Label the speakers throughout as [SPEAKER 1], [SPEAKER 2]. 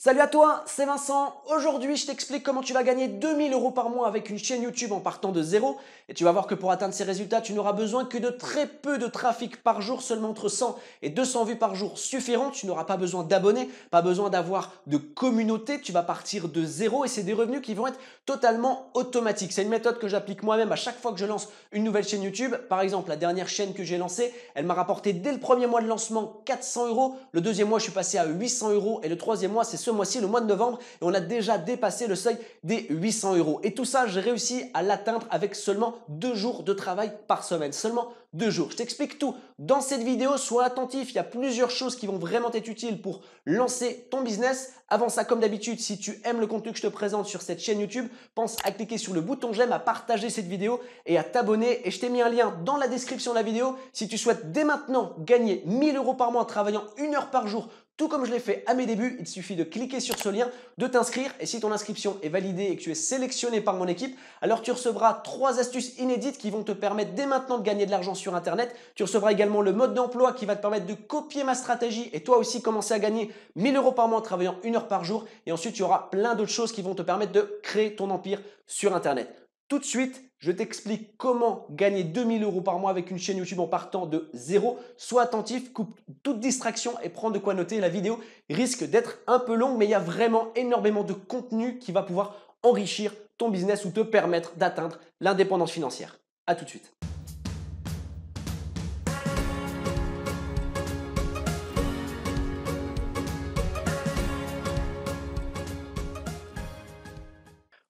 [SPEAKER 1] Salut à toi, c'est Vincent. Aujourd'hui, je t'explique comment tu vas gagner 2 000 € par mois avec une chaîne YouTube en partant de zéro. Et tu vas voir que pour atteindre ces résultats, tu n'auras besoin que de très peu de trafic par jour, seulement entre 100 et 200 vues par jour suffiront. Tu n'auras pas besoin d'abonnés, pas besoin d'avoir de communauté. Tu vas partir de zéro et c'est des revenus qui vont être totalement automatiques. C'est une méthode que j'applique moi-même à chaque fois que je lance une nouvelle chaîne YouTube. Par exemple, la dernière chaîne que j'ai lancée, elle m'a rapporté dès le premier mois de lancement 400 €. Le deuxième mois, je suis passé à 800 € et le troisième mois, c'est ce mois-ci, le mois de novembre, et on a déjà dépassé le seuil des 800 €. Et tout ça, j'ai réussi à l'atteindre avec seulement 2 jours de travail par semaine. Seulement 2 jours. Je t'explique tout dans cette vidéo. Sois attentif, il y a plusieurs choses qui vont vraiment être utiles pour lancer ton business. Avant ça, comme d'habitude, si tu aimes le contenu que je te présente sur cette chaîne YouTube, pense à cliquer sur le bouton j'aime, à partager cette vidéo et à t'abonner. Et je t'ai mis un lien dans la description de la vidéo. Si tu souhaites dès maintenant gagner 1 000 € par mois en travaillant 1 heure par jour, tout comme je l'ai fait à mes débuts, il suffit de cliquer sur ce lien, de t'inscrire, et si ton inscription est validée et que tu es sélectionné par mon équipe, alors tu recevras 3 astuces inédites qui vont te permettre dès maintenant de gagner de l'argent sur Internet. Tu recevras également le mode d'emploi qui va te permettre de copier ma stratégie et toi aussi commencer à gagner 1 000 € par mois en travaillant 1 heure par jour. Et ensuite, tu auras plein d'autres choses qui vont te permettre de créer ton empire sur Internet. Tout de suite, je t'explique comment gagner 2 000 € par mois avec une chaîne YouTube en partant de zéro. Sois attentif, coupe toute distraction et prends de quoi noter. La vidéo risque d'être un peu longue, mais il y a vraiment énormément de contenu qui va pouvoir enrichir ton business ou te permettre d'atteindre l'indépendance financière. À tout de suite.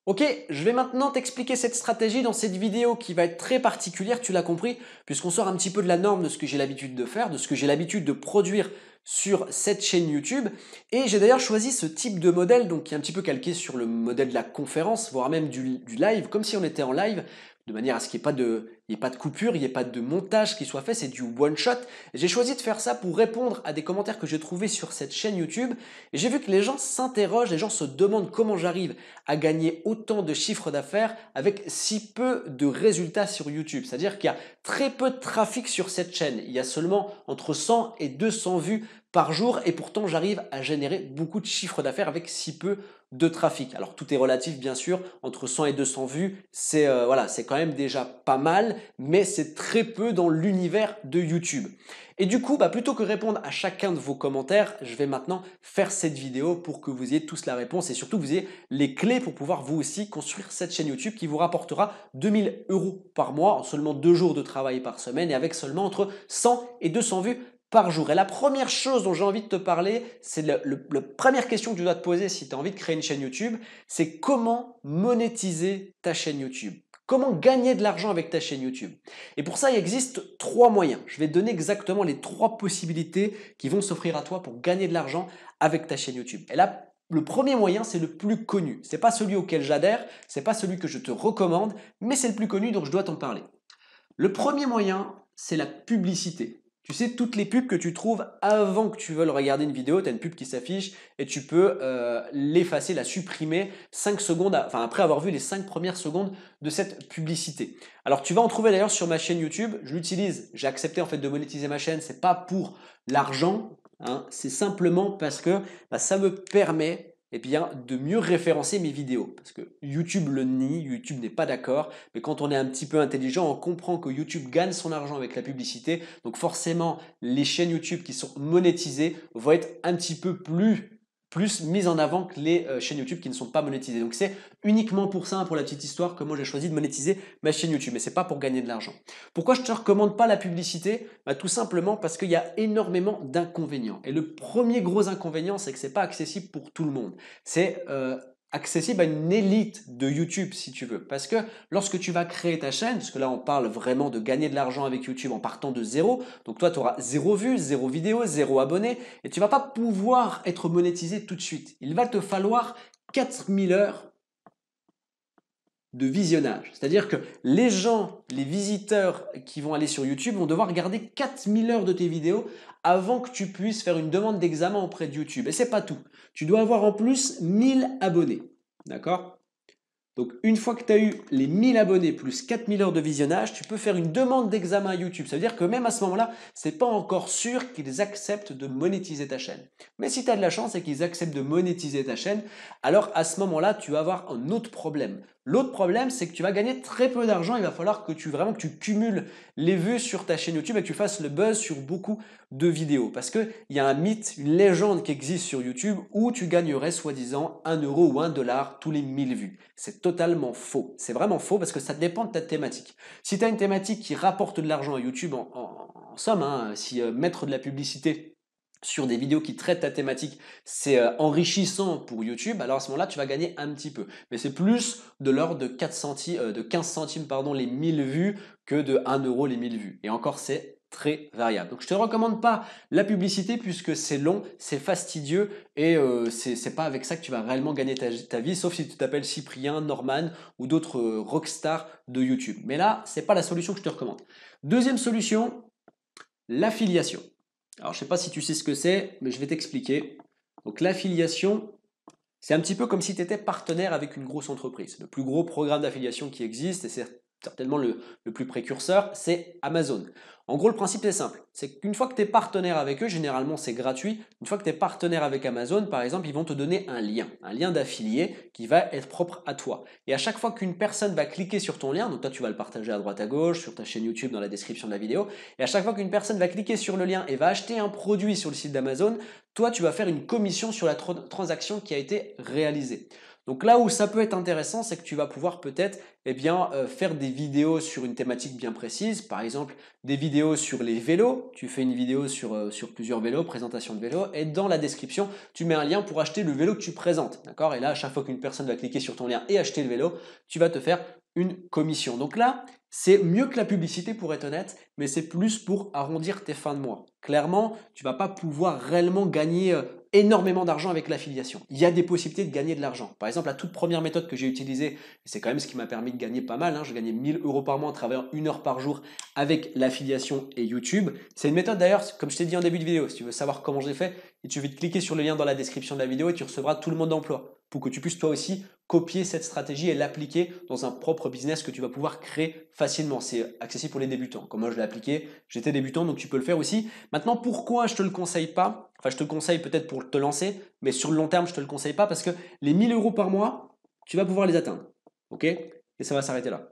[SPEAKER 1] Ok, je vais maintenant t'expliquer cette stratégie dans cette vidéo qui va être très particulière, tu l'as compris, puisqu'on sort un petit peu de la norme de ce que j'ai l'habitude de faire, de ce que j'ai l'habitude de produire sur cette chaîne YouTube. Et j'ai d'ailleurs choisi ce type de modèle, donc qui est un petit peu calqué sur le modèle de la conférence, voire même du live, comme si on était en live, de manière à ce qu'il n'y ait pas de coupure, il n'y ait pas de montage qui soit fait, c'est du one shot. J'ai choisi de faire ça pour répondre à des commentaires que j'ai trouvés sur cette chaîne YouTube. Et j'ai vu que les gens s'interrogent, les gens se demandent comment j'arrive à gagner autant de chiffre d'affaires avec si peu de résultats sur YouTube. C'est-à-dire qu'il y a très peu de trafic sur cette chaîne. Il y a seulement entre 100 et 200 vues par jour et pourtant j'arrive à générer beaucoup de chiffre d'affaires avec si peu de trafic. Alors tout est relatif bien sûr, entre 100 et 200 vues, c'est voilà, c'est quand même déjà pas mal, mais c'est très peu dans l'univers de YouTube. Et du coup, plutôt que répondre à chacun de vos commentaires, je vais maintenant faire cette vidéo pour que vous ayez tous la réponse et surtout que vous ayez les clés pour pouvoir vous aussi construire cette chaîne YouTube qui vous rapportera 2 000 € par mois en seulement 2 jours de travail par semaine et avec seulement entre 100 et 200 vues par jour. Et la première chose dont j'ai envie de te parler, c'est la première question que tu dois te poser si tu as envie de créer une chaîne YouTube, c'est comment monétiser ta chaîne YouTube. Comment gagner de l'argent avec ta chaîne YouTube? Et pour ça, il existe 3 moyens. Je vais te donner exactement les 3 possibilités qui vont s'offrir à toi pour gagner de l'argent avec ta chaîne YouTube. Et là, le premier moyen, c'est le plus connu. Ce n'est pas celui auquel j'adhère, ce n'est pas celui que je te recommande, mais c'est le plus connu, donc je dois t'en parler. Le premier moyen, c'est la publicité. Tu sais, toutes les pubs que tu trouves avant que tu veuilles regarder une vidéo, tu as une pub qui s'affiche et tu peux l'effacer, la supprimer 5 secondes, après avoir vu les 5 premières secondes de cette publicité. Alors tu vas en trouver d'ailleurs sur ma chaîne YouTube, je l'utilise, j'ai accepté en fait de monétiser ma chaîne, c'est pas pour l'argent, hein, c'est simplement parce que ça me permet de mieux référencer mes vidéos. Parce que YouTube le nie, YouTube n'est pas d'accord, mais quand on est un petit peu intelligent, on comprend que YouTube gagne son argent avec la publicité, donc forcément les chaînes YouTube qui sont monétisées vont être un petit peu plus mises en avant que les chaînes YouTube qui ne sont pas monétisées. Donc c'est uniquement pour ça, pour la petite histoire, que moi j'ai choisi de monétiser ma chaîne YouTube, mais c'est pas pour gagner de l'argent. Pourquoi je ne te recommande pas la publicité? Tout simplement parce qu'il y a énormément d'inconvénients. Et le premier gros inconvénient, c'est que c'est pas accessible pour tout le monde. C'est accessible à une élite de YouTube si tu veux. Parce que lorsque tu vas créer ta chaîne, parce que là on parle vraiment de gagner de l'argent avec YouTube en partant de zéro, donc toi tu auras 0 vues, 0 vidéo, 0 abonnés, et tu vas pas pouvoir être monétisé tout de suite. Il va te falloir 4000 heures de visionnage. C'est-à-dire que les gens, les visiteurs qui vont aller sur YouTube vont devoir regarder 4000 heures de tes vidéos avant que tu puisses faire une demande d'examen auprès de YouTube. Et c'est pas tout. Tu dois avoir en plus 1000 abonnés. D'accord? Donc une fois que tu as eu les 1000 abonnés plus 4000 heures de visionnage, tu peux faire une demande d'examen à YouTube. Ça veut dire que même à ce moment-là, c'est pas encore sûr qu'ils acceptent de monétiser ta chaîne. Mais si tu as de la chance et qu'ils acceptent de monétiser ta chaîne, alors à ce moment-là, tu vas avoir un autre problème. L'autre problème, c'est que tu vas gagner très peu d'argent. Il va falloir que tu cumules les vues sur ta chaîne YouTube et que tu fasses le buzz sur beaucoup de vidéos. Parce qu'il y a un mythe, une légende qui existe sur YouTube où tu gagnerais soi-disant 1 euro ou 1 dollar tous les 1000 vues. C'est totalement faux. C'est vraiment faux parce que ça dépend de ta thématique. Si tu as une thématique qui rapporte de l'argent à YouTube, en somme, hein, si mettre de la publicité sur des vidéos qui traitent ta thématique, c'est enrichissant pour YouTube, alors à ce moment-là, tu vas gagner un petit peu. Mais c'est plus de l'ordre de, 15 centimes pardon, les 1000 vues que de 1 euro les 1000 vues. Et encore, c'est très variable. Donc je te recommande pas la publicité puisque c'est long, c'est fastidieux et c'est pas avec ça que tu vas réellement gagner ta vie, sauf si tu t'appelles Cyprien, Norman ou d'autres rockstars de YouTube. Mais là, c'est pas la solution que je te recommande. Deuxième solution, l'affiliation. Alors, je ne sais pas si tu sais ce que c'est, mais je vais t'expliquer. Donc, l'affiliation, c'est un petit peu comme si tu étais partenaire avec une grosse entreprise. Le plus gros programme d'affiliation qui existe, et c'est certainement le plus précurseur, c'est Amazon. En gros, le principe est simple. C'est qu'une fois que tu es partenaire avec eux, généralement c'est gratuit. Une fois que tu es partenaire avec Amazon, par exemple, ils vont te donner un lien d'affilié qui va être propre à toi. Et à chaque fois qu'une personne va cliquer sur ton lien, donc toi tu vas le partager à droite à gauche, sur ta chaîne YouTube, dans la description de la vidéo, et à chaque fois qu'une personne va cliquer sur le lien et va acheter un produit sur le site d'Amazon, toi tu vas faire une commission sur la transaction qui a été réalisée. Donc là où ça peut être intéressant, c'est que tu vas pouvoir peut-être faire des vidéos sur une thématique bien précise. Par exemple, des vidéos sur les vélos. Tu fais une vidéo sur plusieurs vélos, présentation de vélos, et dans la description, tu mets un lien pour acheter le vélo que tu présentes. D'accord? Et là, à chaque fois qu'une personne va cliquer sur ton lien et acheter le vélo, tu vas te faire une commission. Donc là, c'est mieux que la publicité pour être honnête, mais c'est plus pour arrondir tes fins de mois. Clairement, tu vas pas pouvoir réellement gagner énormément d'argent avec l'affiliation. Il y a des possibilités de gagner de l'argent. Par exemple, la toute première méthode que j'ai utilisée, c'est quand même ce qui m'a permis de gagner pas mal, hein, je gagnais 1000 euros par mois en travaillant 1 heure par jour avec l'affiliation et YouTube. C'est une méthode d'ailleurs, comme je t'ai dit en début de vidéo, si tu veux savoir comment j'ai fait, il suffit de cliquer sur le lien dans la description de la vidéo et tu recevras tout le monde d'emploi pour que tu puisses toi aussi copier cette stratégie et l'appliquer dans un propre business que tu vas pouvoir créer facilement. C'est accessible pour les débutants. Comme moi je l'ai appliqué, j'étais débutant donc tu peux le faire aussi. Maintenant, pourquoi je te le conseille pas? Enfin, je te le conseille peut-être pour te lancer, mais sur le long terme, je te le conseille pas parce que les 1000 euros par mois, tu vas pouvoir les atteindre. Ok? Et ça va s'arrêter là.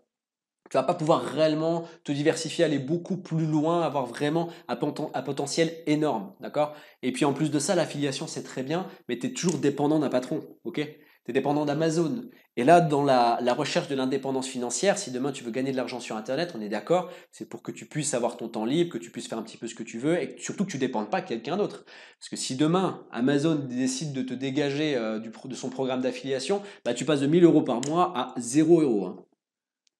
[SPEAKER 1] Tu vas pas pouvoir réellement te diversifier, aller beaucoup plus loin, avoir vraiment un potentiel énorme, d'accord? Et puis en plus de ça, l'affiliation c'est très bien, mais tu es toujours dépendant d'un patron, ok? Tu es dépendant d'Amazon. Et là, dans la recherche de l'indépendance financière, si demain tu veux gagner de l'argent sur Internet, on est d'accord, c'est pour que tu puisses avoir ton temps libre, que tu puisses faire un petit peu ce que tu veux et surtout que tu ne dépendes pas de quelqu'un d'autre. Parce que si demain Amazon décide de te dégager de son programme d'affiliation, bah, tu passes de 1000 euros par mois à 0 euros, hein.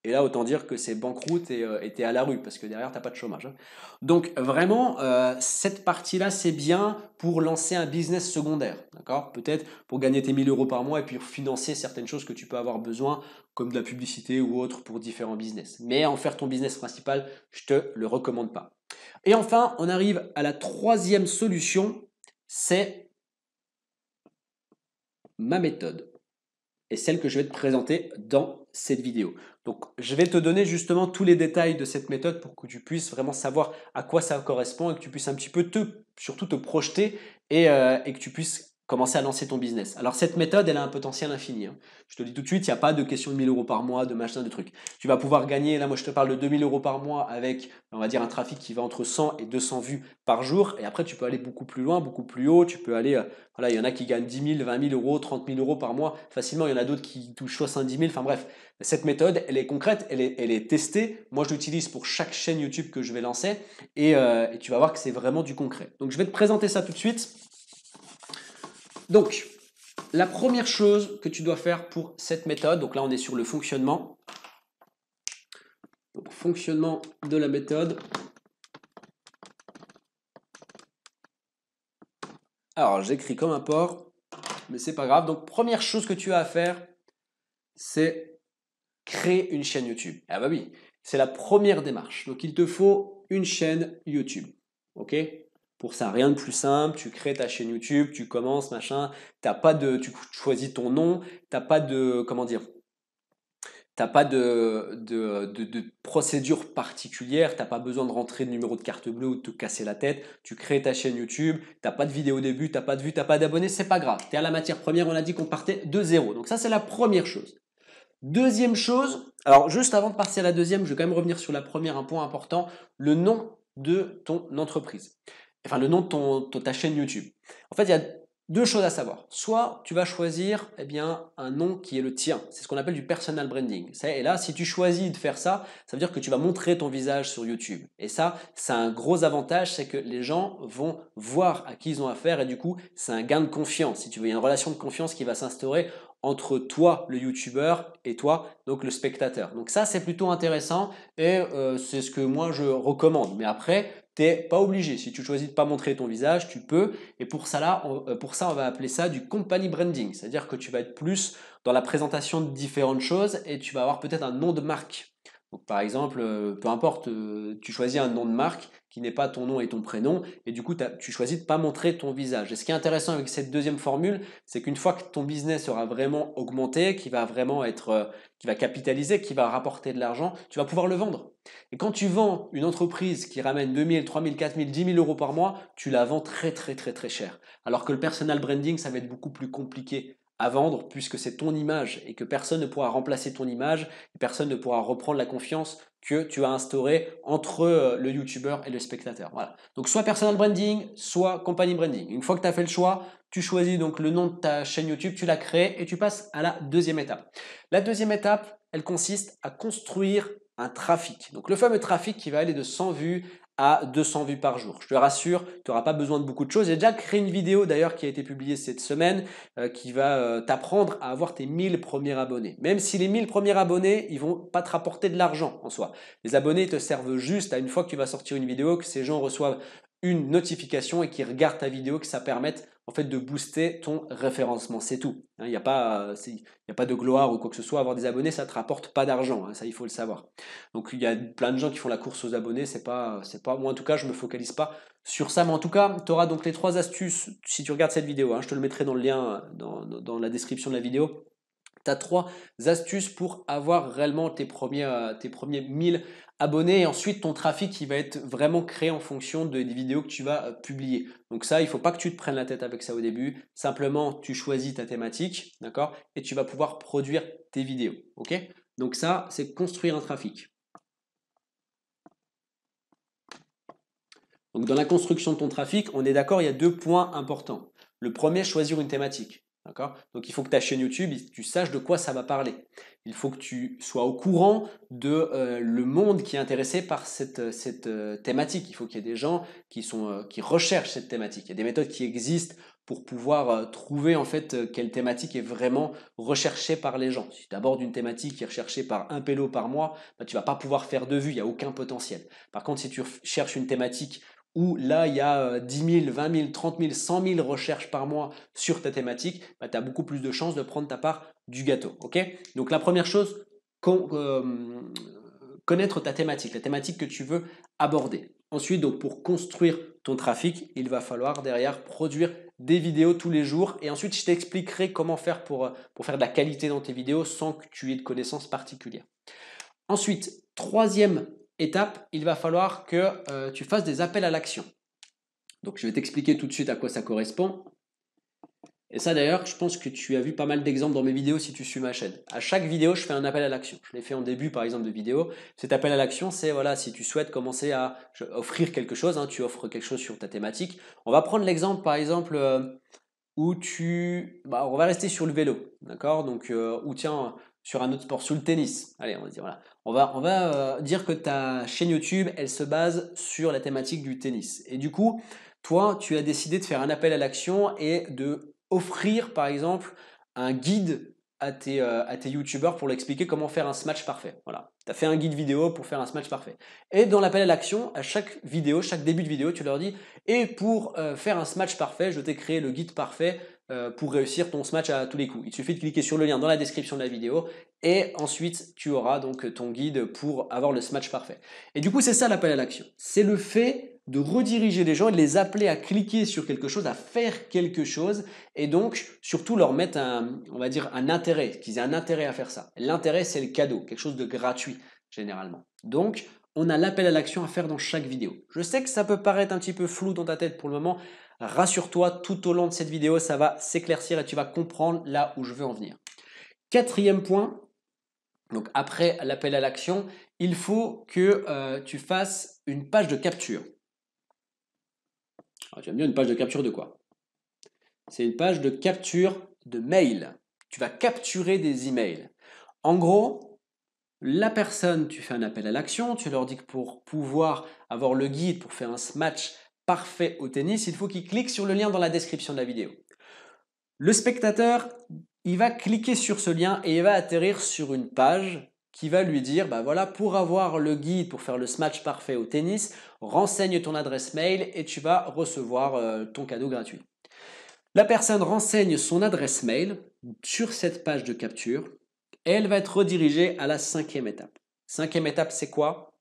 [SPEAKER 1] Et là, autant dire que c'est banqueroute et t'es à la rue parce que derrière, t'as pas de chômage, hein. Donc vraiment, cette partie-là, c'est bien pour lancer un business secondaire, d'accord? Peut-être pour gagner tes 1000 euros par mois et puis financer certaines choses que tu peux avoir besoin, comme de la publicité ou autre pour différents business. Mais en faire ton business principal, je te le recommande pas. Et enfin, on arrive à la troisième solution, c'est ma méthode et celle que je vais te présenter dans cette vidéo. Donc, je vais te donner justement tous les détails de cette méthode pour que tu puisses vraiment savoir à quoi ça correspond et que tu puisses un petit peu surtout te projeter et que tu puisses commencer à lancer ton business. Alors, cette méthode, elle a un potentiel infini, hein. Je te le dis tout de suite, il n'y a pas de question de 1000 euros par mois, de machin, de trucs. Tu vas pouvoir gagner, là, moi, je te parle de 2000 euros par mois avec, on va dire, un trafic qui va entre 100 et 200 vues par jour. Et après, tu peux aller beaucoup plus loin, beaucoup plus haut. Tu peux aller, voilà, il y en a qui gagnent 10 000, 20 000 euros, 30 000 euros par mois facilement. Il y en a d'autres qui touchent 70 000. Enfin bref, cette méthode, elle est concrète, elle est testée. Moi, je l'utilise pour chaque chaîne YouTube que je vais lancer et tu vas voir que c'est vraiment du concret. Donc, je vais te présenter ça tout de suite. Donc, la première chose que tu dois faire pour cette méthode, donc là, on est sur le fonctionnement. Donc, fonctionnement de la méthode. Alors, j'écris comme un porc, mais c'est pas grave. Donc, première chose que tu as à faire, c'est créer une chaîne YouTube. Ah bah oui, c'est la première démarche. Donc il te faut une chaîne YouTube. Ok? Pour ça, rien de plus simple. Tu crées ta chaîne YouTube, tu commences, machin. T'as pas de, tu choisis ton nom. T'as pas de, comment dire? T'as pas de procédure particulière, t'as pas besoin de rentrer de numéro de carte bleue ou de te casser la tête. Tu crées ta chaîne YouTube, t'as pas de vidéo au début, t'as pas de vues, t'as pas d'abonnés, c'est pas grave. Tu es à la matière première, on a dit qu'on partait de zéro. Donc ça, c'est la première chose. Deuxième chose, alors juste avant de passer à la deuxième, je vais quand même revenir sur la première, un point important, le nom de ton entreprise. Enfin, le nom de ta chaîne YouTube. En fait, il y a deux choses à savoir. Soit tu vas choisir un nom qui est le tien. C'est ce qu'on appelle du personal branding. Et là, si tu choisis de faire ça, ça veut dire que tu vas montrer ton visage sur YouTube. Et ça, c'est un gros avantage, c'est que les gens vont voir à qui ils ont affaire et du coup, c'est un gain de confiance. Si tu veux, il y a une relation de confiance qui va s'instaurer entre toi, le YouTuber, et toi, donc le spectateur. Donc ça, c'est plutôt intéressant et c'est ce que moi je recommande. Mais après, tu n'es pas obligé. Si tu choisis de ne pas montrer ton visage, tu peux. Et pour ça, on va appeler ça du company branding. C'est-à-dire que tu vas être plus dans la présentation de différentes choses et tu vas avoir peut-être un nom de marque. Donc, par exemple, peu importe, tu choisis un nom de marque qui n'est pas ton nom et ton prénom, et du coup, tu choisis de ne pas montrer ton visage. Et ce qui est intéressant avec cette deuxième formule, c'est qu'une fois que ton business sera vraiment augmenté, qui va vraiment qui va capitaliser, qui va rapporter de l'argent, tu vas pouvoir le vendre. Et quand tu vends une entreprise qui ramène 2000, 3000, 4000, 10 000 euros par mois, tu la vends très très très très cher. Alors que le personal branding, ça va être beaucoup plus compliqué à vendre puisque c'est ton image et que personne ne pourra remplacer ton image et personne ne pourra reprendre la confiance que tu as instaurée entre le YouTuber et le spectateur. Voilà. Donc soit personal branding, soit company branding. Une fois que tu as fait le choix, tu choisis donc le nom de ta chaîne YouTube, tu la crées et tu passes à la deuxième étape. La deuxième étape, elle consiste à construire un trafic. Donc le fameux trafic qui va aller de 100 vues à 200 vues par jour. Je te rassure, tu n'auras pas besoin de beaucoup de choses. J'ai déjà créé une vidéo d'ailleurs qui a été publiée cette semaine qui va t'apprendre à avoir tes 1000 premiers abonnés. Même si les 1000 premiers abonnés, ils vont pas te rapporter de l'argent en soi. Les abonnés te servent juste à une fois que tu vas sortir une vidéo, que ces gens reçoivent une notification et qui regardent ta vidéo, que ça permette en fait de booster ton référencement. C'est tout. Il n'y a pas de gloire ou quoi que ce soit. Avoir des abonnés, ça ne te rapporte pas d'argent. Ça, il faut le savoir. Donc, il y a plein de gens qui font la course aux abonnés. C'est pas, moi, en tout cas, je ne me focalise pas sur ça. Mais en tout cas, tu auras donc les 3 astuces. Si tu regardes cette vidéo, je te le mettrai dans le lien dans la description de la vidéo. Tu as 3 astuces pour avoir réellement tes premiers 1000 abonnés et ensuite ton trafic qui va être vraiment créé en fonction des vidéos que tu vas publier. Donc ça, il ne faut pas que tu te prennes la tête avec ça au début. Simplement, tu choisis ta thématique, d'accord? Et tu vas pouvoir produire tes vidéos, ok? Donc ça, c'est construire un trafic. Donc dans la construction de ton trafic, on est d'accord, il y a 2 points importants. Le premier, choisir une thématique. Donc il faut que ta chaîne YouTube, tu saches de quoi ça va parler. Il faut que tu sois au courant de le monde qui est intéressé par cette thématique. Il faut qu'il y ait des gens qui recherchent cette thématique. Il y a des méthodes qui existent pour pouvoir trouver en fait quelle thématique est vraiment recherchée par les gens. Si tu abordes une thématique qui est recherchée par un pélo par mois, tu ne vas pas pouvoir faire de vues, il n'y a aucun potentiel. Par contre, si tu cherches une thématique où là, il y a 10 000, 20 000, 30 000, 100 000 recherches par mois sur ta thématique, tu as beaucoup plus de chances de prendre ta part du gâteau. Donc la première chose, connaître ta thématique, la thématique que tu veux aborder. Ensuite, donc, pour construire ton trafic, il va falloir derrière produire des vidéos tous les jours. Et ensuite, je t'expliquerai comment faire pour faire de la qualité dans tes vidéos sans que tu aies de connaissances particulières. Ensuite, troisième étape, il va falloir que tu fasses des appels à l'action. Donc je vais t'expliquer tout de suite à quoi ça correspond. Et ça d'ailleurs, je pense que tu as vu pas mal d'exemples dans mes vidéos si tu suis ma chaîne. À chaque vidéo, je fais un appel à l'action. Je l'ai fait en début par exemple de vidéo. Cet appel à l'action, c'est voilà, si tu souhaites commencer à offrir quelque chose, tu offres quelque chose sur ta thématique. On va prendre l'exemple par exemple où on va rester sur le vélo, d'accord? Donc ou tiens, sur un autre sport, sur le tennis. Allez, on va dire voilà. On va dire que ta chaîne YouTube, elle se base sur la thématique du tennis. Et du coup, toi, tu as décidé de faire un appel à l'action et de offrir, par exemple, un guide à tes youtubeurs pour leur expliquer comment faire un smash parfait. Voilà. Tu as fait un guide vidéo pour faire un smash parfait. Et dans l'appel à l'action, à chaque vidéo, chaque début de vidéo, tu leur dis et pour faire un smash parfait, je t'ai créé le guide parfait pour réussir ton match à tous les coups. Il suffit de cliquer sur le lien dans la description de la vidéo et ensuite tu auras donc ton guide pour avoir le match parfait. Et du coup, c'est ça l'appel à l'action. C'est le fait de rediriger les gens et de les appeler à cliquer sur quelque chose, à faire quelque chose et donc surtout leur mettre on va dire un intérêt, qu'ils aient un intérêt à faire ça. L'intérêt, c'est le cadeau, quelque chose de gratuit généralement. Donc, on a l'appel à l'action à faire dans chaque vidéo. Je sais que ça peut paraître un petit peu flou dans ta tête pour le moment. Rassure-toi, tout au long de cette vidéo, ça va s'éclaircir et tu vas comprendre là où je veux en venir. Quatrième point, donc après l'appel à l'action, il faut que tu fasses une page de capture. Alors, tu vas me dire une page de capture de quoi? C'est une page de capture de mail. Tu vas capturer des emails. En gros, la personne, tu fais un appel à l'action, tu leur dis que pour pouvoir avoir le guide pour faire un match parfait au tennis, il faut qu'il clique sur le lien dans la description de la vidéo. Le spectateur, il va cliquer sur ce lien et il va atterrir sur une page qui va lui dire, bah voilà, pour avoir le guide pour faire le match parfait au tennis, renseigne ton adresse mail et tu vas recevoir ton cadeau gratuit. La personne renseigne son adresse mail sur cette page de capture et elle va être redirigée à la cinquième étape. Cinquième étape, c'est quoi?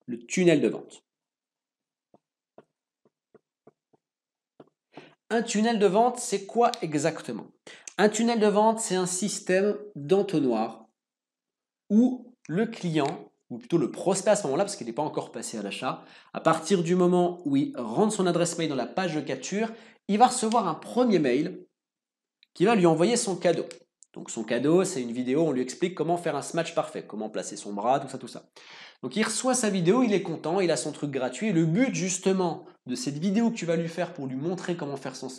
[SPEAKER 1] Le tunnel de vente. Un tunnel de vente, c'est quoi exactement? Un tunnel de vente, c'est un système d'entonnoir où le client, ou plutôt le prospect à ce moment-là, parce qu'il n'est pas encore passé à l'achat, à partir du moment où il rentre son adresse mail dans la page de capture, il va recevoir un premier mail qui va lui envoyer son cadeau. Donc son cadeau, c'est une vidéo, on lui explique comment faire un match parfait, comment placer son bras, tout ça, tout ça. Donc il reçoit sa vidéo, il est content, il a son truc gratuit. Et le but justement de cette vidéo que tu vas lui faire pour lui montrer comment faire son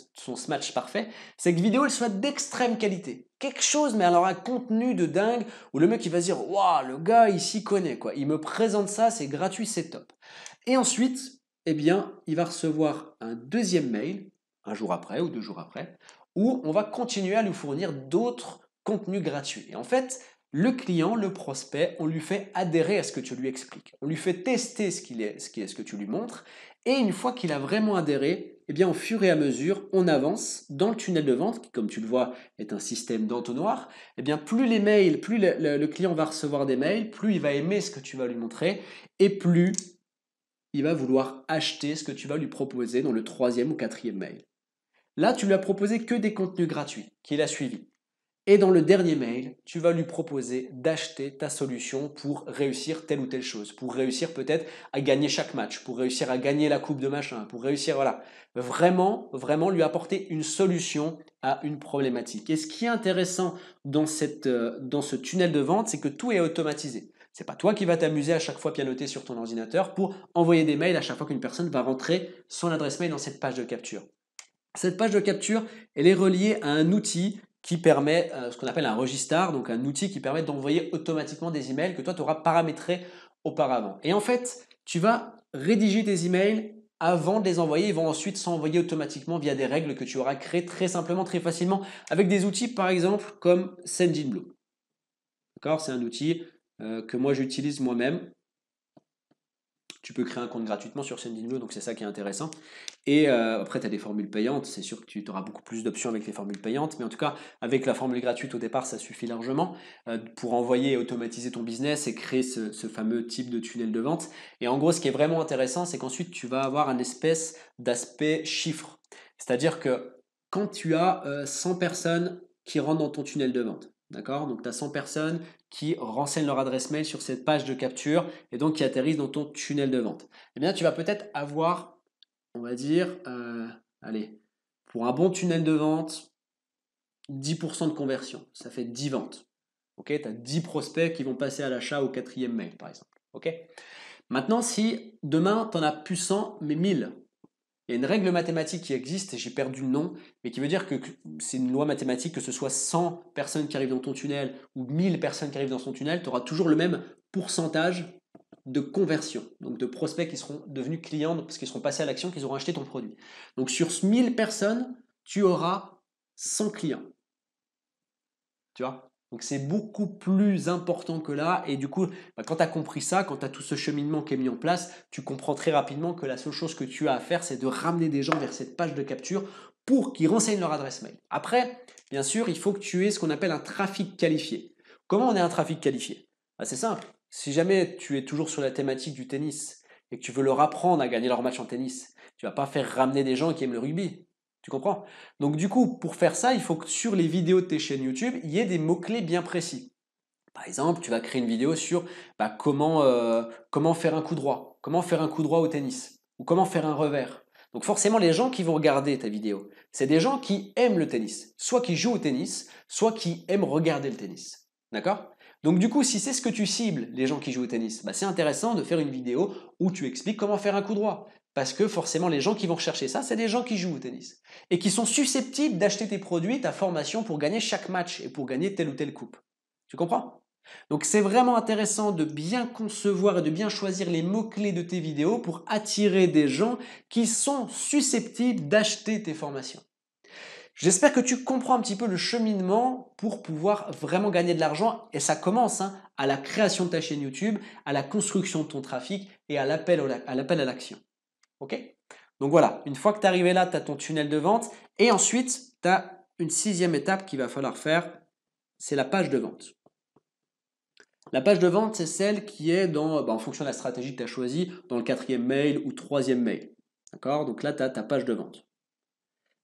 [SPEAKER 1] match parfait, c'est que la vidéo elle soit d'extrême qualité. Quelque chose, mais alors un contenu de dingue, où le mec il va se dire, waouh, le gars il s'y connaît, quoi. Il me présente ça, c'est gratuit, c'est top. Et ensuite, eh bien, il va recevoir un deuxième mail, un jour après ou 2 jours après, où on va continuer à lui fournir d'autres contenus gratuits. Et en fait, le client, le prospect, on lui fait adhérer à ce que tu lui expliques. On lui fait tester ce que tu lui montres. Et une fois qu'il a vraiment adhéré, eh bien, au fur et à mesure, on avance dans le tunnel de vente, qui, comme tu le vois, est un système d'entonnoir. Eh bien, plus les mails, plus le client va recevoir des mails, plus il va aimer ce que tu vas lui montrer, et plus il va vouloir acheter ce que tu vas lui proposer dans le 3e ou 4e mail. Là, tu lui as proposé que des contenus gratuits qu'il a suivis. Et dans le dernier mail, tu vas lui proposer d'acheter ta solution pour réussir telle ou telle chose, pour réussir peut-être à gagner chaque match, pour réussir à gagner la coupe de machin, pour réussir, voilà, vraiment, vraiment lui apporter une solution à une problématique. Et ce qui est intéressant dans ce tunnel de vente, c'est que tout est automatisé. C'est pas toi qui vas t'amuser à chaque fois pianoter sur ton ordinateur pour envoyer des mails à chaque fois qu'une personne va rentrer son adresse mail dans cette page de capture. Cette page de capture, elle est reliée à un outil qui permet ce qu'on appelle un registar, donc un outil qui permet d'envoyer automatiquement des emails que toi tu auras paramétrés auparavant. Et en fait, tu vas rédiger tes emails avant de les envoyer, ils vont ensuite s'envoyer automatiquement via des règles que tu auras créées très simplement, très facilement, avec des outils par exemple comme Sendinblue. D'accord? C'est un outil que moi j'utilise moi-même. Tu peux créer un compte gratuitement sur Sendinblue, donc c'est ça qui est intéressant. Et après, tu as des formules payantes. C'est sûr que tu auras beaucoup plus d'options avec les formules payantes. Mais en tout cas, avec la formule gratuite au départ, ça suffit largement pour envoyer et automatiser ton business et créer ce fameux type de tunnel de vente. Et en gros, ce qui est vraiment intéressant, c'est qu'ensuite, tu vas avoir un espèce d'aspect chiffre. C'est-à-dire que quand tu as 100 personnes qui rentrent dans ton tunnel de vente, d'accord? Donc, tu as 100 personnes qui renseignent leur adresse mail sur cette page de capture et donc qui atterrissent dans ton tunnel de vente. Eh bien, tu vas peut-être avoir, on va dire, allez, pour un bon tunnel de vente, 10% de conversion. Ça fait 10 ventes. Ok, tu as 10 prospects qui vont passer à l'achat au 4e mail, par exemple. Ok. Maintenant, si demain, tu en as plus 100, mais 1000, il y a une règle mathématique qui existe, et j'ai perdu le nom, mais qui veut dire que c'est une loi mathématique, que ce soit 100 personnes qui arrivent dans ton tunnel ou 1000 personnes qui arrivent dans ton tunnel, tu auras toujours le même pourcentage de conversion, donc de prospects qui seront devenus clients parce qu'ils seront passés à l'action, qu'ils auront acheté ton produit. Donc sur 1000 personnes, tu auras 100 clients. Tu vois? Donc c'est beaucoup plus important que là. Et du coup, quand tu as compris ça, quand tu as tout ce cheminement qui est mis en place, tu comprends très rapidement que la seule chose que tu as à faire, c'est de ramener des gens vers cette page de capture pour qu'ils renseignent leur adresse mail. Après, bien sûr, il faut que tu aies ce qu'on appelle un trafic qualifié. Comment on est un trafic qualifié? C'est simple. Si jamais tu es toujours sur la thématique du tennis et que tu veux leur apprendre à gagner leur match en tennis, tu vas pas faire ramener des gens qui aiment le rugby. Tu comprends? Donc du coup, pour faire ça, il faut que sur les vidéos de tes chaînes YouTube, il y ait des mots-clés bien précis. Par exemple, tu vas créer une vidéo sur comment faire un coup droit, comment faire un coup droit au tennis, ou comment faire un revers. Donc forcément, les gens qui vont regarder ta vidéo, c'est des gens qui aiment le tennis, soit qui jouent au tennis, soit qui aiment regarder le tennis. D'accord? Donc du coup, si c'est ce que tu cibles, les gens qui jouent au tennis, c'est intéressant de faire une vidéo où tu expliques comment faire un coup droit. Parce que forcément, les gens qui vont rechercher ça, c'est des gens qui jouent au tennis. Et qui sont susceptibles d'acheter tes produits, ta formation pour gagner chaque match et pour gagner telle ou telle coupe. Tu comprends? Donc c'est vraiment intéressant de bien concevoir et de bien choisir les mots-clés de tes vidéos pour attirer des gens qui sont susceptibles d'acheter tes formations. J'espère que tu comprends un petit peu le cheminement pour pouvoir vraiment gagner de l'argent et ça commence à la création de ta chaîne YouTube, à la construction de ton trafic et à l'appel à l'action. Ok? Donc voilà, une fois que tu es arrivé là, tu as ton tunnel de vente et ensuite tu as une sixième étape qu'il va falloir faire, c'est la page de vente. La page de vente, c'est celle qui est en fonction de la stratégie que tu as choisie, dans le quatrième mail ou troisième mail. D'accord? Donc là, tu as ta page de vente.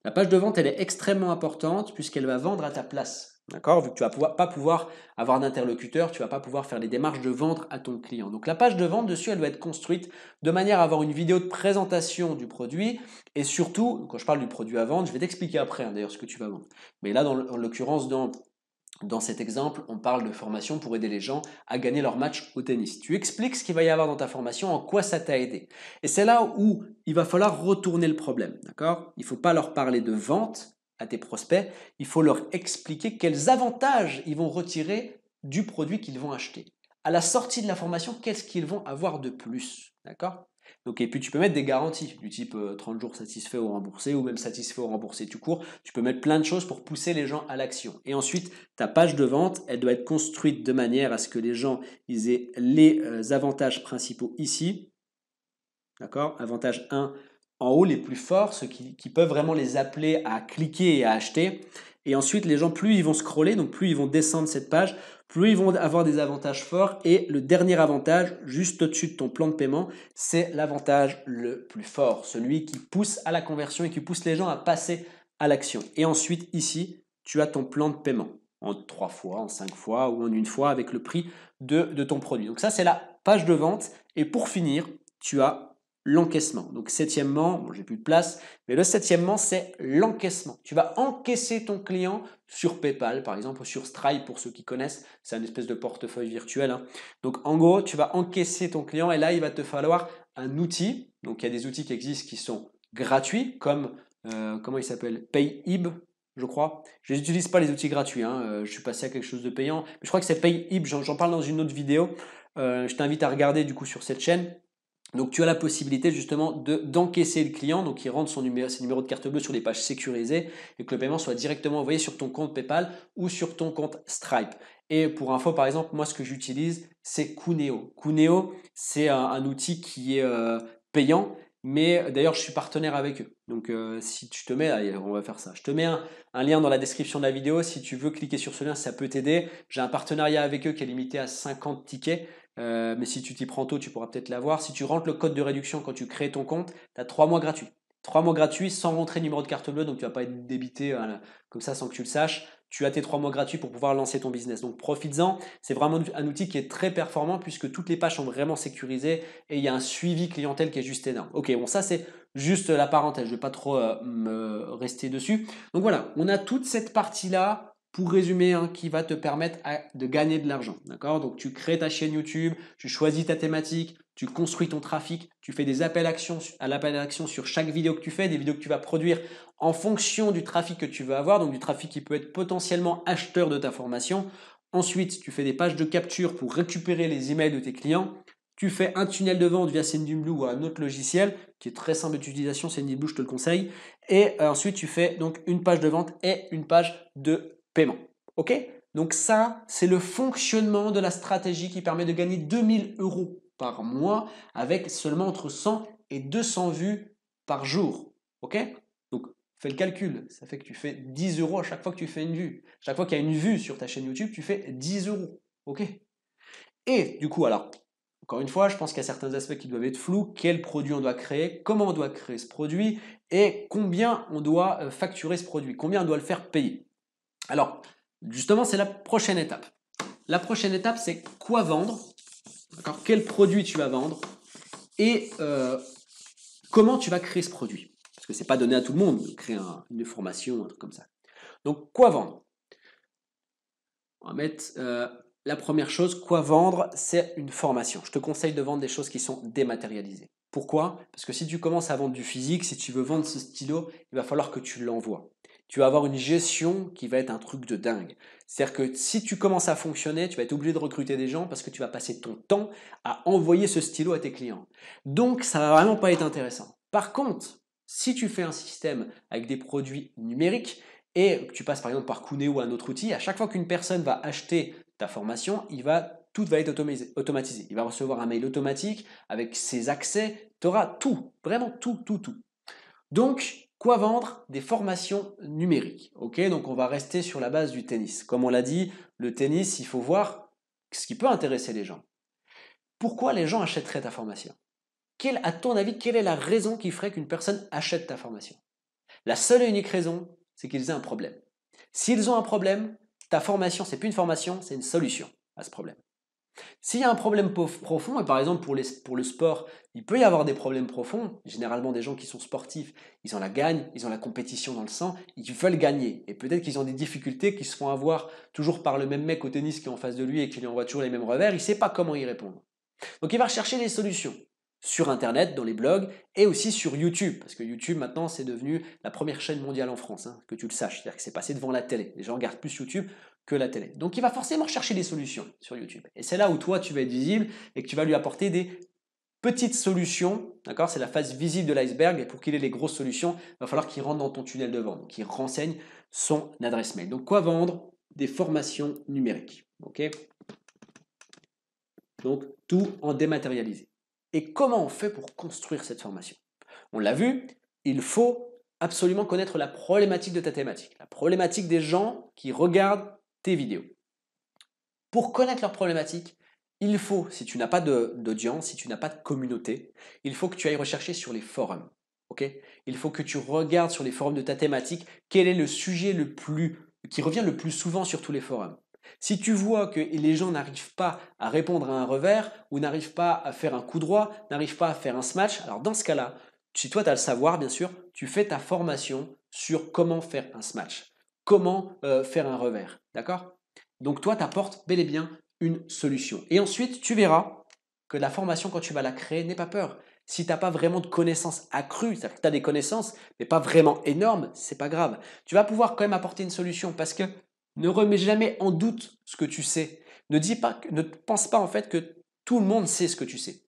[SPEAKER 1] La page de vente, elle est extrêmement importante puisqu'elle va vendre à ta place. D'accord? Vu que tu ne vas pas pouvoir avoir d'interlocuteur, tu ne vas pas pouvoir faire les démarches de vendre à ton client. Donc la page de vente, dessus, elle doit être construite de manière à avoir une vidéo de présentation du produit et surtout, quand je parle du produit à vendre, je vais t'expliquer après d'ailleurs ce que tu vas vendre. Mais là, en l'occurrence, dans cet exemple, on parle de formation pour aider les gens à gagner leur match au tennis. Tu expliques ce qu'il va y avoir dans ta formation, en quoi ça t'a aidé. Et c'est là où il va falloir retourner le problème, d'accord? Il ne faut pas leur parler de vente à tes prospects, il faut leur expliquer quels avantages ils vont retirer du produit qu'ils vont acheter. À la sortie de la formation, qu'est-ce qu'ils vont avoir de plus, d'accord? Donc, et puis tu peux mettre des garanties du type 30 jours satisfaits ou remboursés ou même satisfaits ou remboursés tout court. Tu peux mettre plein de choses pour pousser les gens à l'action. Et ensuite, ta page de vente, elle doit être construite de manière à ce que les gens ils aient les avantages principaux ici. D'accord? Avantage 1 en haut, les plus forts, ceux qui peuvent vraiment les appeler à cliquer et à acheter. Et ensuite, les gens, plus ils vont scroller, donc plus ils vont descendre cette page, plus ils vont avoir des avantages forts. Et le dernier avantage, juste au-dessus de ton plan de paiement, c'est l'avantage le plus fort, celui qui pousse à la conversion et qui pousse les gens à passer à l'action. Et ensuite, ici, tu as ton plan de paiement en 3 fois, en 5 fois ou en une fois avec le prix de ton produit. Donc ça, c'est la page de vente. Et pour finir, tu as l'encaissement. Donc septièmement, bon, j'ai plus de place, mais le septièmement, c'est l'encaissement. Tu vas encaisser ton client sur PayPal, par exemple, ou sur Stripe, pour ceux qui connaissent. C'est un espèce de portefeuille virtuel. Donc en gros, tu vas encaisser ton client et là, il va te falloir un outil. Donc il y a des outils qui existent qui sont gratuits, comme, comment il s'appelle? PayHib, je crois. Je n'utilise pas les outils gratuits, je suis passé à quelque chose de payant. Mais je crois que c'est PayHib, j'en parle dans une autre vidéo. Je t'invite à regarder du coup sur cette chaîne. Donc tu as la possibilité justement d'encaisser le client, donc il rentre ses numéros de carte bleue sur des pages sécurisées et que le paiement soit directement envoyé sur ton compte PayPal ou sur ton compte Stripe. Et pour info, par exemple, moi ce que j'utilise, c'est Cuneo. Cuneo, c'est un outil qui est payant, mais d'ailleurs je suis partenaire avec eux. Donc si tu te mets, allez, on va faire ça. Je te mets un lien dans la description de la vidéo. Si tu veux cliquer sur ce lien, ça peut t'aider. J'ai un partenariat avec eux qui est limité à 50 tickets. Mais si tu t'y prends tôt, tu pourras peut-être l'avoir. Si tu rentres le code de réduction quand tu crées ton compte, tu as 3 mois gratuits. 3 mois gratuits sans rentrer numéro de carte bleue, donc tu ne vas pas être débité comme ça sans que tu le saches. Tu as tes 3 mois gratuits pour pouvoir lancer ton business. Donc profites-en. C'est vraiment un outil qui est très performant puisque toutes les pages sont vraiment sécurisées et il y a un suivi clientèle qui est juste énorme. Ok, bon ça c'est juste la parenthèse. Je ne vais pas trop me rester dessus. Donc voilà, on a toute cette partie-là pour résumer, qui va te permettre de gagner de l'argent. D'accord? Donc tu crées ta chaîne YouTube, tu choisis ta thématique, tu construis ton trafic, tu fais des appels à l'appel à l'action sur chaque vidéo que tu fais, des vidéos que tu vas produire en fonction du trafic que tu veux avoir, donc du trafic qui peut être potentiellement acheteur de ta formation. Ensuite, tu fais des pages de capture pour récupérer les emails de tes clients. Tu fais un tunnel de vente via Sendinblue ou un autre logiciel qui est très simple d'utilisation, Sendinblue, je te le conseille. Et ensuite, tu fais donc une page de vente et une page de paiement. Ok? Donc ça, c'est le fonctionnement de la stratégie qui permet de gagner 2000 € par mois avec seulement entre 100 et 200 vues par jour. Ok? Donc Fais le calcul, ça fait que tu fais 10 euros à chaque fois que tu fais une vue. Chaque fois qu'il y a une vue sur ta chaîne YouTube, tu fais 10 euros. Ok? Et du coup, alors, encore une fois, je pense qu'il y a certains aspects qui doivent être flous. Quel produit on doit créer, comment on doit créer ce produit et combien on doit facturer ce produit, combien on doit le faire payer. Alors, justement, c'est la prochaine étape. La prochaine étape, c'est quoi vendre, d'accord? Quel produit tu vas vendre et comment tu vas créer ce produit. Parce que ce n'est pas donné à tout le monde de créer une formation, un truc comme ça. Donc, quoi vendre? On va mettre la première chose, quoi vendre, c'est une formation. Je te conseille de vendre des choses qui sont dématérialisées. Pourquoi? Parce que si tu commences à vendre du physique, si tu veux vendre ce stylo, il va falloir que tu l'envoies. Tu vas avoir une gestion qui va être un truc de dingue. C'est-à-dire que si tu commences à fonctionner, tu vas être obligé de recruter des gens parce que tu vas passer ton temps à envoyer ce stylo à tes clients. Donc, ça va vraiment pas être intéressant. Par contre, si tu fais un système avec des produits numériques, et que tu passes par exemple par Kuneo ou un autre outil, à chaque fois qu'une personne va acheter ta formation, tout va être automatisé. Il va recevoir un mail automatique avec ses accès. Tu auras tout, vraiment tout, tout, tout. Donc, quoi vendre? Des formations numériques. Ok, donc on va rester sur la base du tennis. Comme on l'a dit, le tennis, il faut voir ce qui peut intéresser les gens. Pourquoi les gens achèteraient ta formation? À ton avis, quelle est la raison qui ferait qu'une personne achète ta formation? La seule et unique raison, c'est qu'ils aient un problème. S'ils ont un problème, ta formation, c'est plus une formation, c'est une solution à ce problème. S'il y a un problème profond, et par exemple pour le sport, il peut y avoir des problèmes profonds, généralement des gens qui sont sportifs, ils ont la gagne, ils ont la compétition dans le sang, ils veulent gagner. Et peut-être qu'ils ont des difficultés qui se font avoir toujours par le même mec au tennis qui est en face de lui et qui lui envoie toujours les mêmes revers, il ne sait pas comment y répondre. Donc il va rechercher des solutions sur Internet, dans les blogs, et aussi sur YouTube, parce que YouTube maintenant c'est devenu la première chaîne mondiale en France, hein, que tu le saches, c'est-à-dire que c'est passé devant la télé. Les gens regardent plus YouTube que la télé. Donc il va forcément chercher des solutions sur YouTube. Et c'est là où toi tu vas être visible et que tu vas lui apporter des petites solutions, d'accord? C'est la face visible de l'iceberg, et pour qu'il ait les grosses solutions, il va falloir qu'il rentre dans ton tunnel de vente, donc il renseigne son adresse mail. Donc quoi vendre? Des formations numériques, ok? Donc tout en dématérialisé. Et comment on fait pour construire cette formation? On l'a vu, il faut absolument connaître la problématique de ta thématique, la problématique des gens qui regardent tes vidéos. Pour connaître leur problématique, il faut, si tu n'as pas d'audience, si tu n'as pas de communauté, il faut que tu ailles rechercher sur les forums. Okay? Il faut que tu regardes sur les forums de ta thématique quel est le sujet qui revient le plus souvent sur tous les forums. Si tu vois que les gens n'arrivent pas à répondre à un revers ou n'arrivent pas à faire un coup droit, n'arrivent pas à faire un smash, alors dans ce cas-là, si toi tu as le savoir, bien sûr, tu fais ta formation sur comment faire un smash, comment faire un revers. D'accord? Donc toi, tu apportes bel et bien une solution. Et ensuite, tu verras que la formation, quand tu vas la créer, n'aie pas peur. Si tu n'as pas vraiment de connaissances accrues, c'est-à-dire que tu as des connaissances, mais pas vraiment énormes, c'est pas grave. Tu vas pouvoir quand même apporter une solution parce que ne remets jamais en doute ce que tu sais. Ne pense pas en fait que tout le monde sait ce que tu sais.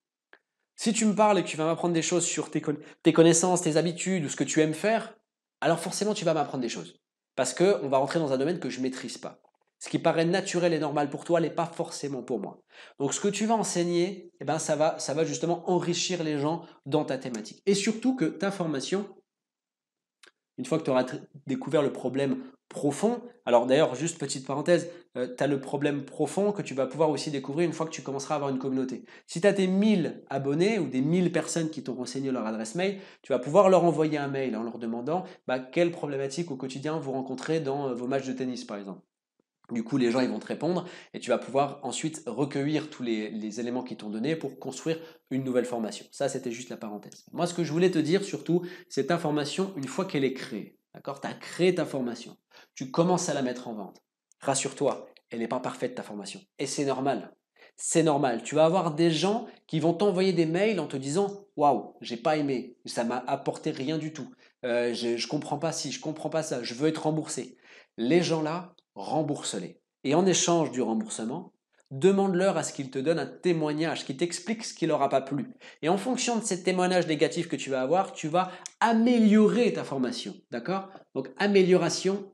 [SPEAKER 1] Si tu me parles et que tu vas m'apprendre des choses sur tes connaissances, tes habitudes ou ce que tu aimes faire, alors forcément tu vas m'apprendre des choses. Parce qu'on va rentrer dans un domaine que je ne maîtrise pas. Ce qui paraît naturel et normal pour toi n'est pas forcément pour moi. Donc ce que tu vas enseigner, eh ben, ça va justement enrichir les gens dans ta thématique. Et surtout que ta formation, une fois que tu auras découvert le problème profond, alors d'ailleurs, juste petite parenthèse, tu as le problème profond que tu vas pouvoir aussi découvrir une fois que tu commenceras à avoir une communauté. Si tu as tes 1000 abonnés ou des 1000 personnes qui t'ont renseigné leur adresse mail, tu vas pouvoir leur envoyer un mail en leur demandant quelles problématiques au quotidien vous rencontrez dans vos matchs de tennis, par exemple. Du coup, les gens ils vont te répondre et tu vas pouvoir ensuite recueillir tous les éléments qu'ils t'ont donnés pour construire une nouvelle formation. Ça, c'était juste la parenthèse. Moi, ce que je voulais te dire surtout, c'est ta formation, une fois qu'elle est créée, d'accord? Tu as créé ta formation, tu commences à la mettre en vente. Rassure-toi, elle n'est pas parfaite ta formation. Et c'est normal. C'est normal. Tu vas avoir des gens qui vont t'envoyer des mails en te disant waouh, j'ai pas aimé, ça m'a apporté rien du tout. Je comprends pas ci, je comprends pas ça, je veux être remboursé. Les gens-là, rembourse-les. Et en échange du remboursement, demande-leur à ce qu'ils te donnent un témoignage qui t'explique ce qui leur a pas plu. Et en fonction de ces témoignages négatifs que tu vas avoir, tu vas améliorer ta formation. D'accord? Donc, amélioration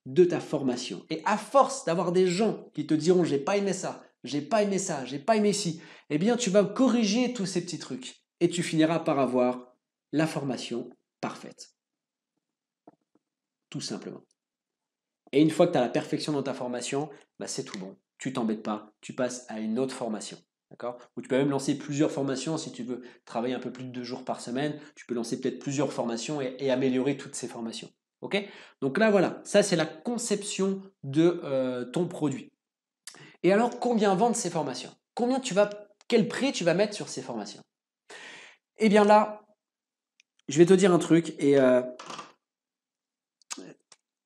[SPEAKER 1] de ta formation. Et à force d'avoir des gens qui te diront j'ai pas aimé ça, j'ai pas aimé ça, j'ai pas aimé ci, eh bien tu vas corriger tous ces petits trucs et tu finiras par avoir la formation parfaite. Tout simplement. Et une fois que tu as la perfection dans ta formation, bah c'est tout bon. Tu t'embêtes pas, tu passes à une autre formation. D'accord? Ou tu peux même lancer plusieurs formations si tu veux travailler un peu plus de 2 jours par semaine. Tu peux lancer peut-être plusieurs formations et améliorer toutes ces formations. Ok? Donc là, voilà, ça c'est la conception de ton produit. Et alors, combien vendre ces formations? Quel prix tu vas mettre sur ces formations? Eh bien là, je vais te dire un truc et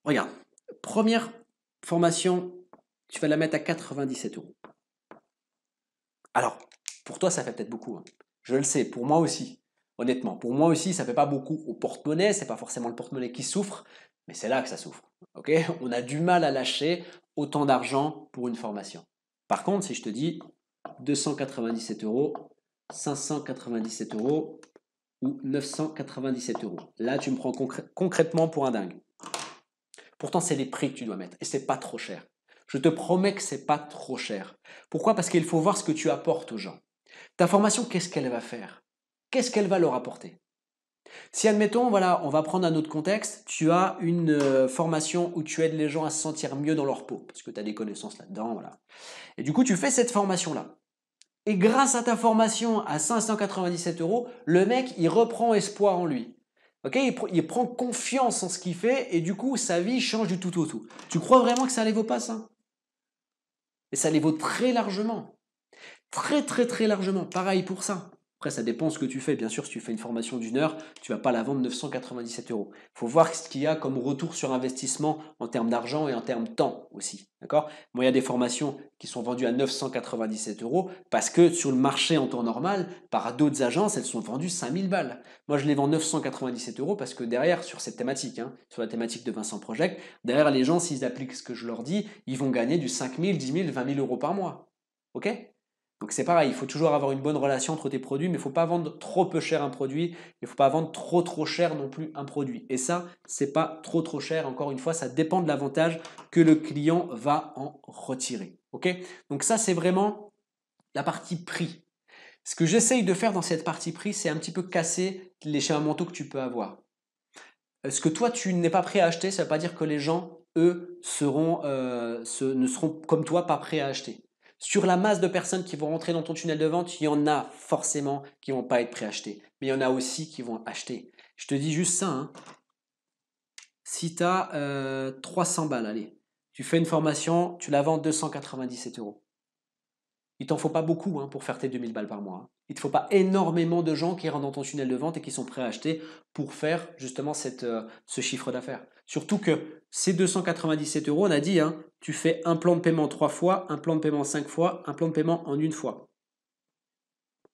[SPEAKER 1] regarde, première formation, tu vas la mettre à 97 euros. Alors, pour toi, ça fait peut-être beaucoup, hein. Je le sais, pour moi aussi, honnêtement. Pour moi aussi, ça ne fait pas beaucoup au porte-monnaie, c'est pas forcément le porte-monnaie qui souffre, mais c'est là que ça souffre. Ok? On a du mal à lâcher autant d'argent pour une formation. Par contre, si je te dis 297 euros, 597 euros ou 997 euros, là, tu me prends concrètement pour un dingue. Pourtant, c'est les prix que tu dois mettre et c'est pas trop cher. Je te promets que c'est pas trop cher. Pourquoi? Parce qu'il faut voir ce que tu apportes aux gens. Ta formation, qu'est-ce qu'elle va faire? Qu'est-ce qu'elle va leur apporter? Si, admettons, voilà, on va prendre un autre contexte, tu as une formation où tu aides les gens à se sentir mieux dans leur peau, parce que tu as des connaissances là-dedans, voilà. Et du coup, tu fais cette formation-là. Et grâce à ta formation à 597 euros, le mec, il reprend espoir en lui. Ok, il prend confiance en ce qu'il fait et du coup, sa vie change du tout au tout. Tu crois vraiment que ça les vaut pas, ça? Et ça les vaut très largement. Très très très largement. Pareil pour ça. Après, ça dépend ce que tu fais. Bien sûr, si tu fais une formation d'une heure, tu ne vas pas la vendre 997 euros. Il faut voir ce qu'il y a comme retour sur investissement en termes d'argent et en termes de temps aussi. D'accord? Moi, il y a des formations qui sont vendues à 997 euros parce que sur le marché en temps normal, par d'autres agences, elles sont vendues 5000 balles. Moi, je les vends 997 euros parce que derrière, sur cette thématique, hein, sur la thématique de Vincent Project, derrière les gens, s'ils appliquent ce que je leur dis, ils vont gagner du 5000, 10 000, 20 000 euros par mois. Ok? Donc c'est pareil, il faut toujours avoir une bonne relation entre tes produits, mais il ne faut pas vendre trop peu cher un produit, il ne faut pas vendre trop cher non plus un produit. Et ça, c'est pas trop cher. Encore une fois, ça dépend de l'avantage que le client va en retirer. Ok? Donc ça, c'est vraiment la partie prix. Ce que j'essaye de faire dans cette partie prix, c'est un petit peu casser les schémas mentaux que tu peux avoir. Ce que toi, tu n'es pas prêt à acheter, ça ne veut pas dire que les gens, eux, ne seront comme toi pas prêts à acheter. Sur la masse de personnes qui vont rentrer dans ton tunnel de vente, il y en a forcément qui ne vont pas être prêts à acheter. Mais il y en a aussi qui vont acheter. Je te dis juste ça, hein. Si tu as 300 balles, allez, tu fais une formation, tu la vends 297 euros. Il t'en faut pas beaucoup, hein, pour faire tes 2000 balles par mois, hein. Il ne te faut pas énormément de gens qui rentrent dans ton tunnel de vente et qui sont prêts à acheter pour faire justement ce chiffre d'affaires. Surtout que ces 297 euros, on a dit, hein, tu fais un plan de paiement 3 fois, un plan de paiement 5 fois, un plan de paiement en une fois.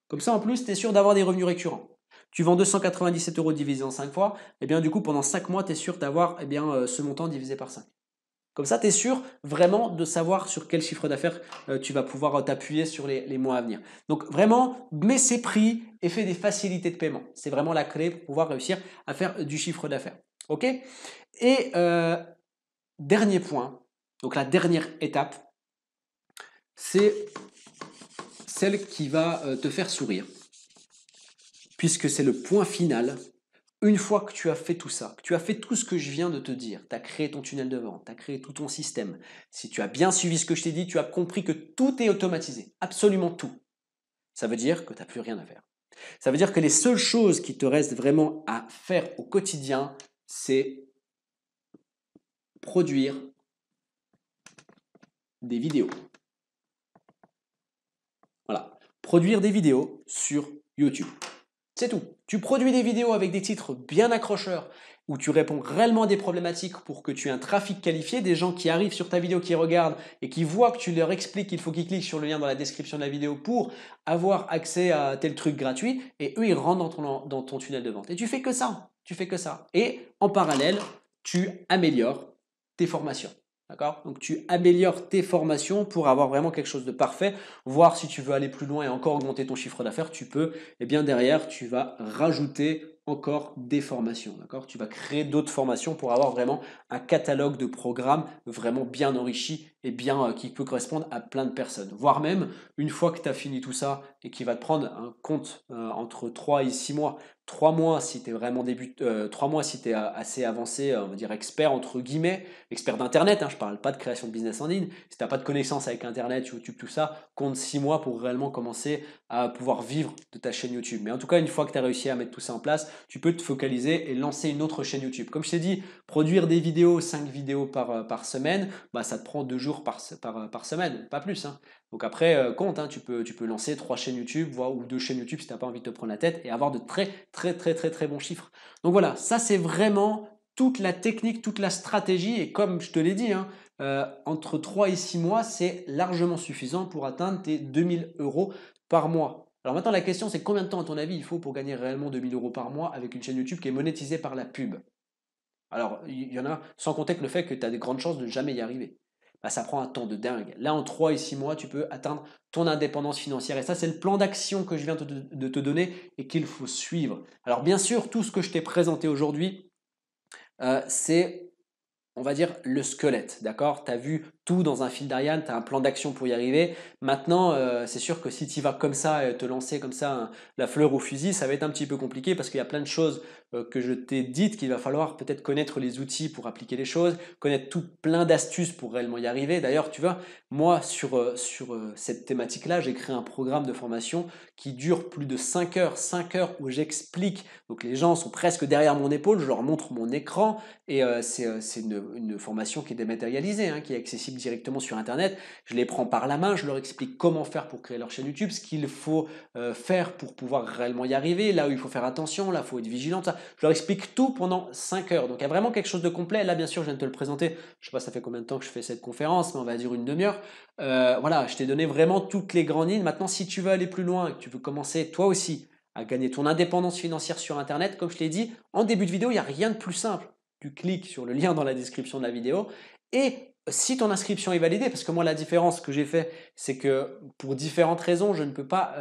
[SPEAKER 1] Comme ça, en plus, tu es sûr d'avoir des revenus récurrents. Tu vends 297 euros divisé en 5 fois, et bien du coup, pendant 5 mois, tu es sûr d'avoir ce montant divisé par 5. Comme ça, tu es sûr vraiment de savoir sur quel chiffre d'affaires tu vas pouvoir t'appuyer sur les mois à venir. Donc vraiment, mets ces prix et fais des facilités de paiement. C'est vraiment la clé pour pouvoir réussir à faire du chiffre d'affaires. Ok? Et dernier point, donc la dernière étape, c'est celle qui va te faire sourire, puisque c'est le point final. Une fois que tu as fait tout ça, que tu as fait tout ce que je viens de te dire, tu as créé ton tunnel de vente, tu as créé tout ton système, si tu as bien suivi ce que je t'ai dit, tu as compris que tout est automatisé, absolument tout. Ça veut dire que tu n'as plus rien à faire. Ça veut dire que les seules choses qui te restent vraiment à faire au quotidien, c'est produire des vidéos. Voilà. Produire des vidéos sur YouTube. C'est tout. Tu produis des vidéos avec des titres bien accrocheurs où tu réponds réellement à des problématiques pour que tu aies un trafic qualifié, des gens qui arrivent sur ta vidéo, qui regardent et qui voient que tu leur expliques qu'il faut qu'ils cliquent sur le lien dans la description de la vidéo pour avoir accès à tel truc gratuit et eux ils rentrent dans ton tunnel de vente. Et tu fais que ça. Tu fais que ça. Et en parallèle, tu améliores tes formations. D'accord? Donc tu améliores tes formations pour avoir vraiment quelque chose de parfait, voir si tu veux aller plus loin et encore augmenter ton chiffre d'affaires, tu peux. Et bien derrière, tu vas rajouter encore des formations. D'accord? Tu vas créer d'autres formations pour avoir vraiment un catalogue de programmes vraiment bien enrichi et bien qui peut correspondre à plein de personnes. Voire même, une fois que tu as fini tout ça et qui va te prendre un compte entre 3 et 6 mois, 3 mois si tu es vraiment 3 mois si tu es assez avancé, on va dire expert entre guillemets, expert d'internet, hein, je parle pas de création de business en ligne. Si tu n'as pas de connaissances avec internet, YouTube, tout ça, compte 6 mois pour réellement commencer à pouvoir vivre de ta chaîne YouTube. Mais en tout cas, une fois que tu as réussi à mettre tout ça en place, tu peux te focaliser et lancer une autre chaîne YouTube. Comme je t'ai dit, produire des vidéos, 5 vidéos par semaine, bah, ça te prend 2 jours par semaine, pas plus, hein. Donc après, compte, hein, tu peux lancer 3 chaînes YouTube, voire ou 2 chaînes YouTube si tu n'as pas envie de te prendre la tête et avoir de très bons chiffres. Donc voilà, ça c'est vraiment toute la technique, toute la stratégie et comme je te l'ai dit, hein, entre 3 et 6 mois, c'est largement suffisant pour atteindre tes 2 000 € par mois. Alors maintenant, la question c'est combien de temps à ton avis il faut pour gagner réellement 2 000 € par mois avec une chaîne YouTube qui est monétisée par la pub? Alors, il y en a, sans compter que le fait que tu as des grandes chances de jamais y arriver. Bah, ça prend un temps de dingue. Là, en 3 et 6 mois, tu peux atteindre ton indépendance financière. Et ça, c'est le plan d'action que je viens de te donner et qu'il faut suivre. Alors, bien sûr, tout ce que je t'ai présenté aujourd'hui, c'est, on va dire, le squelette, d'accord? Tu as vu tout dans un fil d'Ariane, tu as un plan d'action pour y arriver. Maintenant, c'est sûr que si tu vas comme ça, te lancer comme ça, hein, la fleur au fusil, ça va être un petit peu compliqué parce qu'il y a plein de choses que je t'ai dites qu'il va falloir peut-être connaître les outils pour appliquer les choses, connaître tout plein d'astuces pour réellement y arriver. D'ailleurs, tu vois, moi, sur cette thématique-là, j'ai créé un programme de formation qui dure plus de 5 heures où j'explique. Donc les gens sont presque derrière mon épaule, je leur montre mon écran et c'est une formation qui est dématérialisée, hein, qui est accessible directement sur Internet. Je les prends par la main, je leur explique comment faire pour créer leur chaîne YouTube, ce qu'il faut faire pour pouvoir réellement y arriver, là où il faut faire attention, là il faut être vigilant, ça. Je leur explique tout pendant 5 heures. Donc il y a vraiment quelque chose de complet. Là, bien sûr, je viens de te le présenter. Je sais pas ça fait combien de temps que je fais cette conférence, mais on va dire une demi-heure. Voilà, je t'ai donné vraiment toutes les grandes lignes. Maintenant, si tu veux aller plus loin, que tu veux commencer toi aussi à gagner ton indépendance financière sur Internet, comme je t'ai dit, en début de vidéo, il n'y a rien de plus simple. Tu cliques sur le lien dans la description de la vidéo et si ton inscription est validée, parce que moi la différence que j'ai fait, c'est que pour différentes raisons, je ne peux pas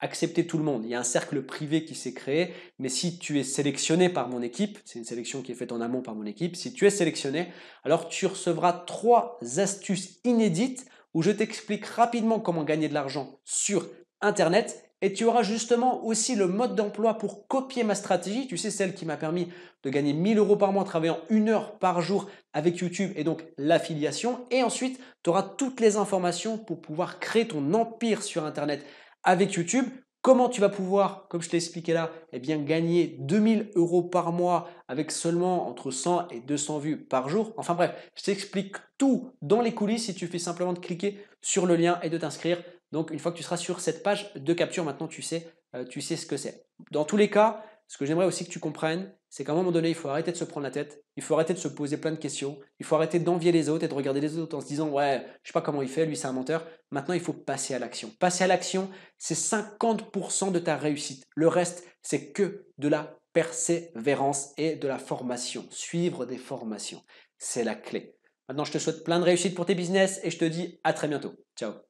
[SPEAKER 1] accepter tout le monde. Il y a un cercle privé qui s'est créé, mais si tu es sélectionné par mon équipe, c'est une sélection qui est faite en amont par mon équipe, si tu es sélectionné, alors tu recevras 3 astuces inédites où je t'explique rapidement comment gagner de l'argent sur Internet et tu auras justement aussi le mode d'emploi pour copier ma stratégie, tu sais, celle qui m'a permis de gagner 1 000 € par mois en travaillant 1 heure par jour avec YouTube et donc l'affiliation. Et ensuite, tu auras toutes les informations pour pouvoir créer ton empire sur Internet avec YouTube. Comment tu vas pouvoir, comme je t'ai expliqué là, eh bien, gagner 2 000 € par mois avec seulement entre 100 et 200 vues par jour. Enfin bref, je t'explique tout dans les coulisses si tu fais simplement de cliquer sur le lien et de t'inscrire. Donc une fois que tu seras sur cette page de capture, maintenant tu sais ce que c'est. Dans tous les cas, ce que j'aimerais aussi que tu comprennes, c'est qu'à un moment donné, il faut arrêter de se prendre la tête, il faut arrêter de se poser plein de questions, il faut arrêter d'envier les autres et de regarder les autres en se disant ouais, je sais pas comment il fait, lui c'est un menteur. Maintenant, il faut passer à l'action. Passer à l'action, c'est 50% de ta réussite. Le reste, c'est que de la persévérance et de la formation. Suivre des formations, c'est la clé. Maintenant, je te souhaite plein de réussite pour tes business et je te dis à très bientôt. Ciao.